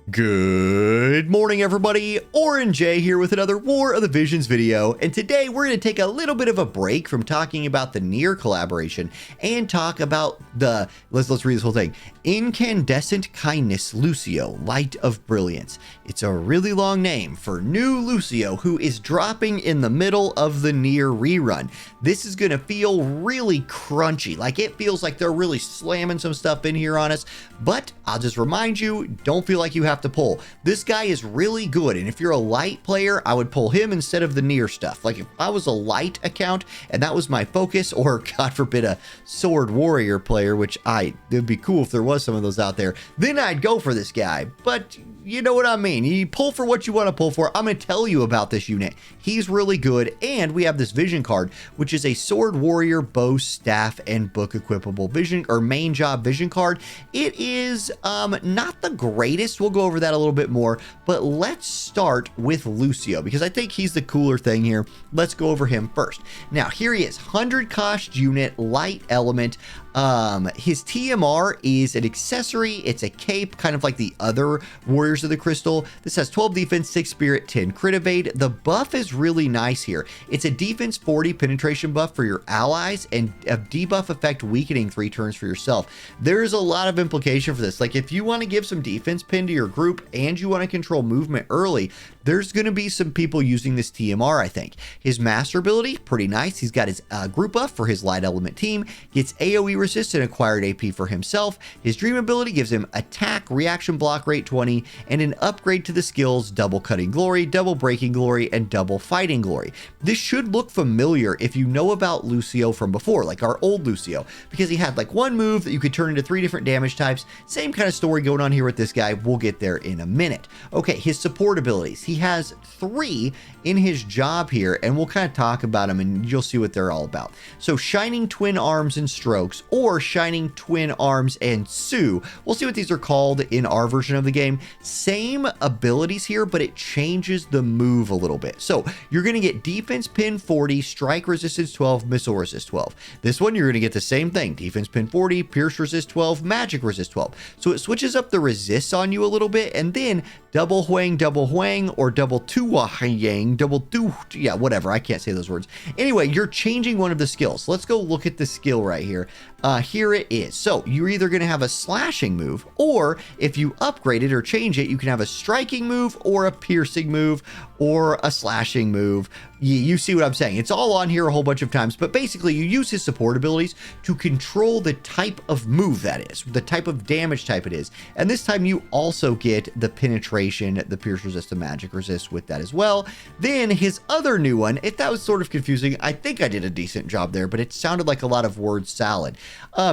Good morning, everybody. Orange J here with another War of the Visions video, and today we're going to take a little bit of a break from talking about the Nier collaboration and talk about the, let's read this whole thing, Incandescent Kindness Lucio, Light of Brilliance. It's a really long name for new Lucio, who is dropping in the middle of the Nier rerun. This is going to feel really crunchy, like it feels like they're really slamming some stuff in here on us, but I'll just remind you, don't feel like you have to pull. This guy is really good, and if you're a light player, I would pull him instead of the Nier stuff. Like if I was a light account and that was my focus, or God forbid a sword warrior player, which it'd be cool if there was some of those out there, then I'd go for this guy. But you know what I mean. You pull for what you want to pull for. I'm going to tell you about this unit. He's really good, and we have this vision card, which is a sword warrior, bow, staff, and book equipable vision or main job vision card. It is not the greatest. We'll go over that a little bit more, but let's start with Lucio because I think he's the cooler thing here. Let's go over him first. Now here he is, 100 cost unit, light element. His TMR is an accessory. It's a cape, kind of like the other Warriors of the Crystal. This has 12 defense, 6 spirit, 10 crit evade. The buff is really nice here. It's a defense 40 penetration buff for your allies and a debuff effect weakening 3 turns for yourself. There's a lot of implication for this. Like if you want to give some defense pin to your group and you want to control movement early, there's going to be some people using this TMR, I think. His master ability, pretty nice. He's got his group buff for his light element team, gets AoE resist and acquired AP for himself. His dream ability gives him attack, reaction block rate 20, and an upgrade to the skills double cutting glory, double breaking glory, and double fighting glory. This should look familiar if you know about Lucio from before, like our old Lucio, because he had like one move that you could turn into 3 different damage types. Same kind of story going on here with this guy. We'll get there in a minute. Okay, his support abilities. He has 3 in his job here, and we'll kind of talk about them and you'll see what they're all about. So Shining Twin Arms and Strokes, or Shining Twin Arms and Sue. We'll see what these are called in our version of the game. Same abilities here, but it changes the move a little bit. So you're going to get defense pin 40, strike resistance 12, missile resist 12. This one you're going to get the same thing, defense pin 40, pierce resist 12, magic resist 12. So it switches up the resists on you a little bit, and then double huang, or double tuahang, double do, yeah, whatever. I can't say those words. Anyway, you're changing one of the skills. Let's go look at the skill right here. Here it is. So you're either going to have a slashing move, or if you upgrade it or change it, you can have a striking move or a piercing move or a slashing move. You see what I'm saying? It's all on here a whole bunch of times, but basically you use his support abilities to control the type of move that is, the type of damage type it is. And this time you also get the penetration, the pierce resist, the magic resist with that as well. Then his other new one, if that was sort of confusing, I think I did a decent job there, but it sounded like a lot of word salad.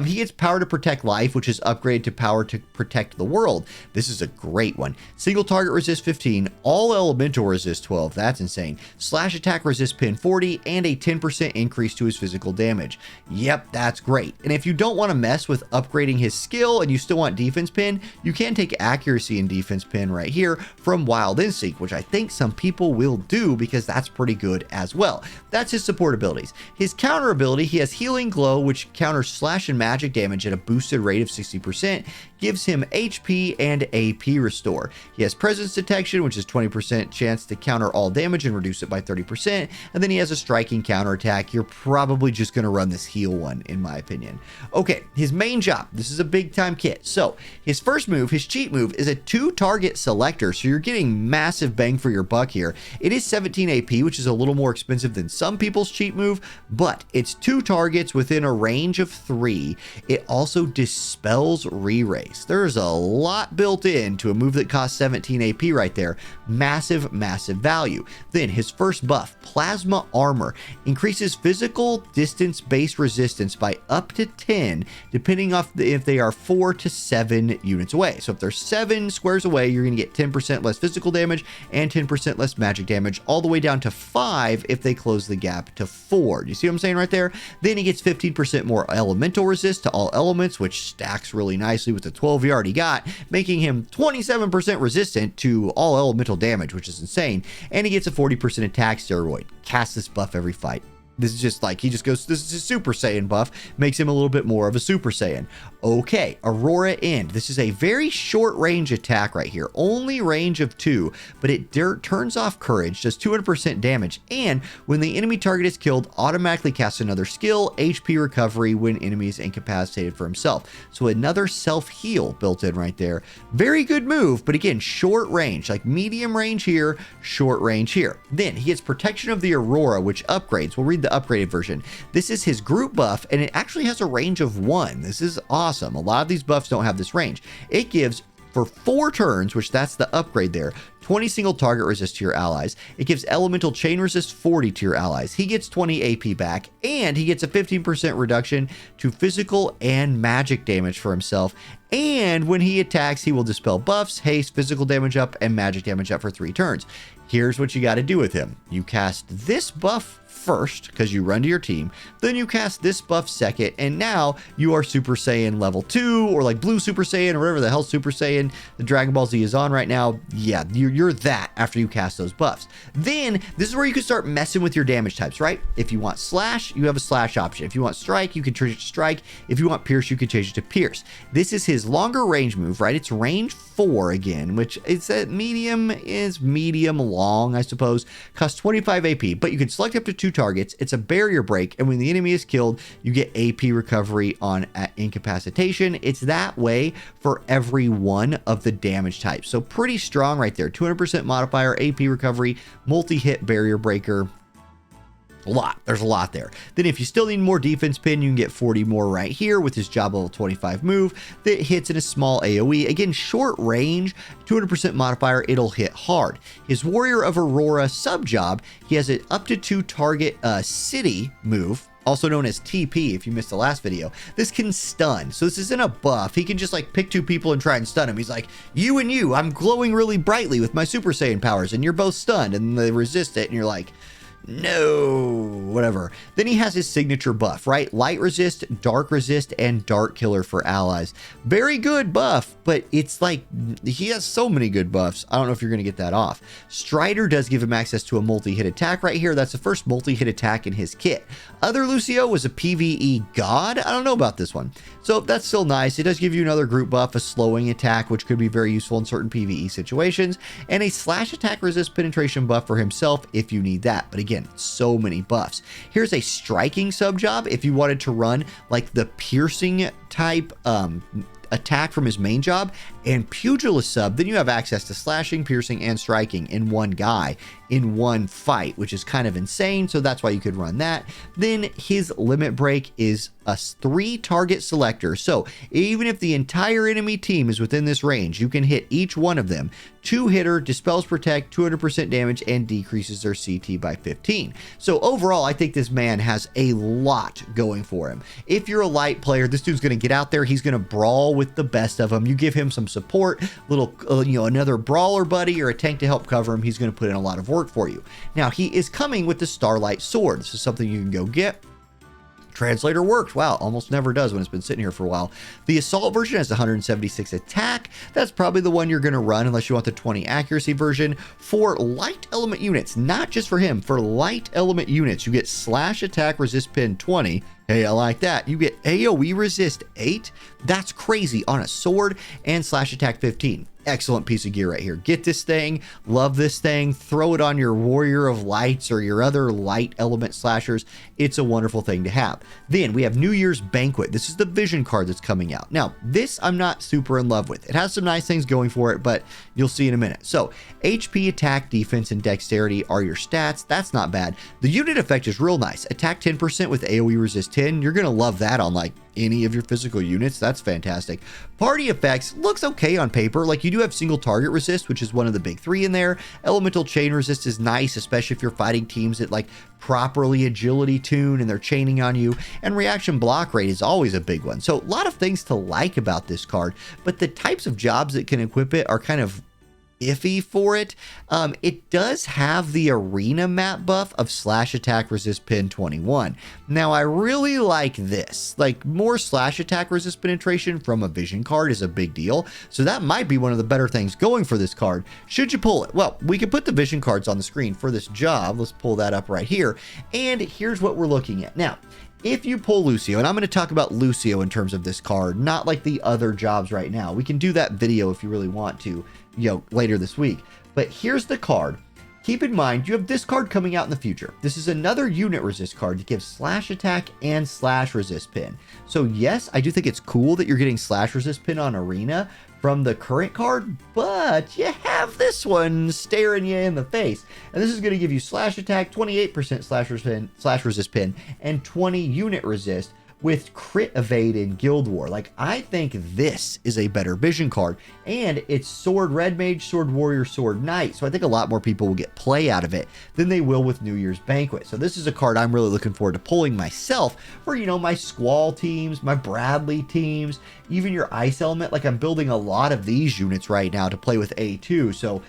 He gets power to protect life, which is upgraded to power to protect the world. This is a great one. Single target resist 15, all elemental resist 12. That's insane. Slash attack resist pin 40, and a 10% increase to his physical damage. Yep, that's great. And if you don't want to mess with upgrading his skill and you still want defense pin, you can take accuracy and defense pin right here from Wild Instinct, which I think some people will do because that's pretty good as well. That's his support abilities. His counter ability, he has Healing Glow, which counters slash and magic damage at a boosted rate of 60%, gives him HP and AP restore. He has presence detection, which is 20% chance to counter all damage and reduce it by 30%. And then he has a striking counterattack. You're probably just going to run this heal one, in my opinion. Okay, his main job. This is a big time kit. So his first move, his cheat move, is a 2-target selector. So you're getting massive bang for your buck here. It is 17 AP, which is a little more expensive than some people's cheat move, but it's 2 targets within a range of 3. It also dispels re-race. There's a lot built into a move that costs 17 AP right there. Massive, massive value. Then his first buff, Plasma Armor, increases physical distance base resistance by up to 10, depending on if they are 4 to 7 units away. So if they're 7 squares away, you're going to get 10% less physical damage and 10% less magic damage, all the way down to 5 if they close the gap to 4. Do you see what I'm saying right there? Then he gets 15% more elemental resist to all elements, which stacks really nicely with the 12 he already got, making him 27% resistant to all elemental damage, which is insane. And he gets a 40% attack steroid. Cast this buff every fight. This is just like, he just goes, this is a Super Saiyan buff, makes him a little bit more of a Super Saiyan. Okay, Aurora End. This is a very short range attack right here, only range of 2, but it turns off Courage, does 200% damage, and when the enemy target is killed, automatically casts another skill, HP recovery when enemy is incapacitated for himself. So another self-heal built in right there. Very good move, but again, short range, like medium range here, short range here. Then he gets Protection of the Aurora, which upgrades. We'll read the upgraded version. This is his group buff, and it actually has a range of 1. This is awesome. A lot of these buffs don't have this range. It gives, for 4 turns, which that's the upgrade there, 20 single target resist to your allies. It gives elemental chain resist 40 to your allies. He gets 20 AP back, and he gets a 15% reduction to physical and magic damage for himself. And when he attacks, he will dispel buffs, haste, physical damage up, and magic damage up for 3 turns. Here's what you got to do with him. You cast this buff first, because you run to your team, then you cast this buff second, and now you are Super Saiyan level 2, or like Blue Super Saiyan, or whatever the hell Super Saiyan the Dragon Ball Z is on right now. Yeah, you're that after you cast those buffs. Then this is where you can start messing with your damage types, right? If you want slash, you have a slash option. If you want strike, you can change it to strike. If you want pierce, you can change it to pierce. This is his longer range move, right? It's range 4 again, which it's a medium long, I suppose. Costs 25 AP, but you can select up to 2 targets. It's a barrier break, and when the enemy is killed, you get AP recovery on incapacitation. It's that way for every one of the damage types. So pretty strong right there. 200% modifier, AP recovery, multi-hit barrier breaker. There's a lot there. Then if you still need more defense pin, you can get 40 more right here with his job level 25 move that hits in a small AoE. Again, short range, 200% modifier, it'll hit hard. His Warrior of Aurora sub job, he has an up to 2 target city move, also known as TP if you missed the last video. This can stun. So this isn't a buff. He can just like pick 2 people and try and stun him. He's like, you and you, I'm glowing really brightly with my Super Saiyan powers, and you're both stunned, and they resist it, and you're like, no, whatever. Then he has his signature buff, right? Light resist, dark resist, and dark killer for allies. Very good buff, but it's like, he has so many good buffs. I don't know if you're going to get that off. Strider does give him access to a multi-hit attack right here. That's the first multi-hit attack in his kit. Other Lucio was a PvE god. I don't know about this one. So that's still nice. It does give you another group buff, a slowing attack, which could be very useful in certain PvE situations, and a slash attack resist penetration buff for himself if you need that. But again, so many buffs. Here's a striking sub job if you wanted to run like the piercing type attack from his main job, and pugilist sub, then you have access to slashing, piercing, and striking in one guy in one fight, which is kind of insane. So that's why you could run that. Then his limit break is a 3 target selector. So even if the entire enemy team is within this range, you can hit each one of them. 2-hitter, dispels protect, 200% damage, and decreases their CT by 15. So overall, I think this man has a lot going for him. If you're a light player, this dude's going to get out there. He's going to brawl with the best of them. You give him some support, little, another brawler buddy or a tank to help cover him. He's going to put in a lot of work for you. Now, he is coming with the Starlight Sword. This is something you can go get. Translator works. Wow, almost never does when it's been sitting here for a while. The assault version has 176 attack. That's probably the one you're going to run unless you want the 20 accuracy version. For light element units, not just for him, for light element units, you get slash attack resist pin 20. Hey, I like that. You get AoE resist 8. That's crazy on a sword, and slash attack 15. Excellent piece of gear right here. Get this thing. Love this thing. Throw it on your Warrior of Lights or your other light element slashers. It's a wonderful thing to have. Then we have New Year's Banquet. This is the vision card that's coming out. Now, this I'm not super in love with. It has some nice things going for it, but you'll see in a minute. So, HP, attack, defense, and dexterity are your stats. That's not bad. The unit effect is real nice. Attack 10% with AoE resist 10. You're going to love that on like any of your physical units. That's fantastic. Party effects looks okay on paper. Like, you do have single target resist, which is one of the big 3 in there. Elemental chain resist is nice, especially if you're fighting teams that like properly agility tune and they're chaining on you. And reaction block rate is always a big one. So a lot of things to like about this card, but the types of jobs that can equip it are kind of iffy for it. It does have the arena map buff of slash attack resist pin 21. Now I really like this, like more slash attack resist penetration from a vision card is a big deal. So that might be one of the better things going for this card. Should you pull it? Well, we can put the vision cards on the screen for this job. Let's pull that up right here. And here's what we're looking at. Now, if you pull Lucio, and I'm going to talk about Lucio in terms of this card, not like the other jobs right now. We can do that video if you really want to, later this week. But here's the card. Keep in mind, you have this card coming out in the future. This is another unit resist card to give slash attack and slash resist pin. So yes, I do think it's cool that you're getting slash resist pin on arena from the current card, but you have this one staring you in the face. And this is going to give you slash attack, 28% slash resist pin, and 20 unit resist with crit evade in Guild War. Like, I think this is a better vision card, and it's sword red mage, sword warrior, sword knight. So I think a lot more people will get play out of it than they will with New Year's Banquet. So this is a card I'm really looking forward to pulling myself for, my Squall teams, my Bradley teams, even your ice element. Like, I'm building a lot of these units right now to play with A2. So,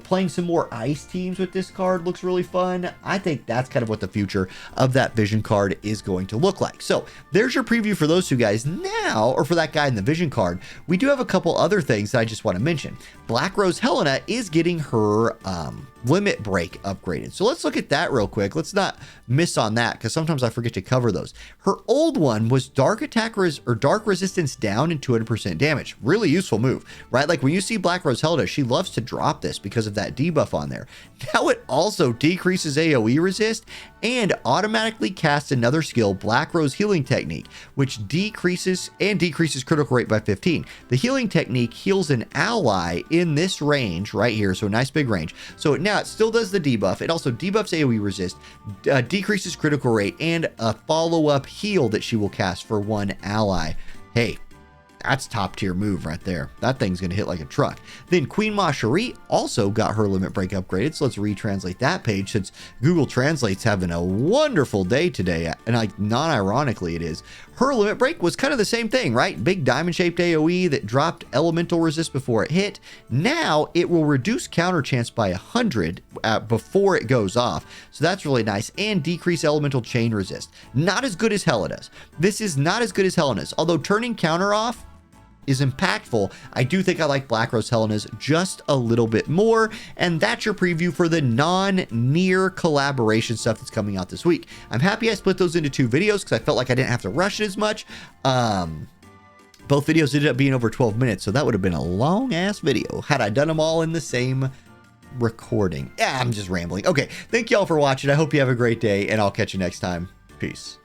playing some more ice teams with this card looks really fun. I think that's kind of what the future of that vision card is going to look like. So there's your preview for those two guys. Now, or for that guy in the vision card, we do have a couple other things that I just want to mention. Black Rose Helena is getting her limit break upgraded. So let's look at that real quick. Let's not miss on that, because sometimes I forget to cover those. Her old one was dark attack or dark resistance down and 200% damage. Really useful move, right? Like when you see Black Rose Helena, she loves to drop this because of that debuff on there. Now it also decreases AoE resist and automatically casts another skill, Black Rose Healing Technique, which decreases critical rate by 15. The healing technique heals an ally in this range right here, so a nice big range. So now it still does the debuff. It also debuffs AoE resist, decreases critical rate, and a follow-up heal that she will cast for one ally. Hey, that's top tier move right there. That thing's going to hit like a truck. Then Queen Ma Cherie also got her limit break upgraded. So let's retranslate that page, since Google Translate's having a wonderful day today. And like non-ironically it is. Her limit break was kind of the same thing, right? Big diamond shaped AoE that dropped elemental resist before it hit. Now it will reduce counter chance by 100 before it goes off. So that's really nice. And decrease elemental chain resist. Not as good as Helena's. This is not as good as Helena's. Although turning counter off is impactful, I do think I like Black Rose Helena's just a little bit more. And that's your preview for the non-near collaboration stuff that's coming out this week. I'm happy I split those into two videos because I felt like I didn't have to rush it as much. Both videos ended up being over 12 minutes, so that would have been a long ass video had I done them all in the same recording. Yeah, I'm just rambling. Okay, thank y'all for watching. I hope you have a great day, and I'll catch you next time. Peace.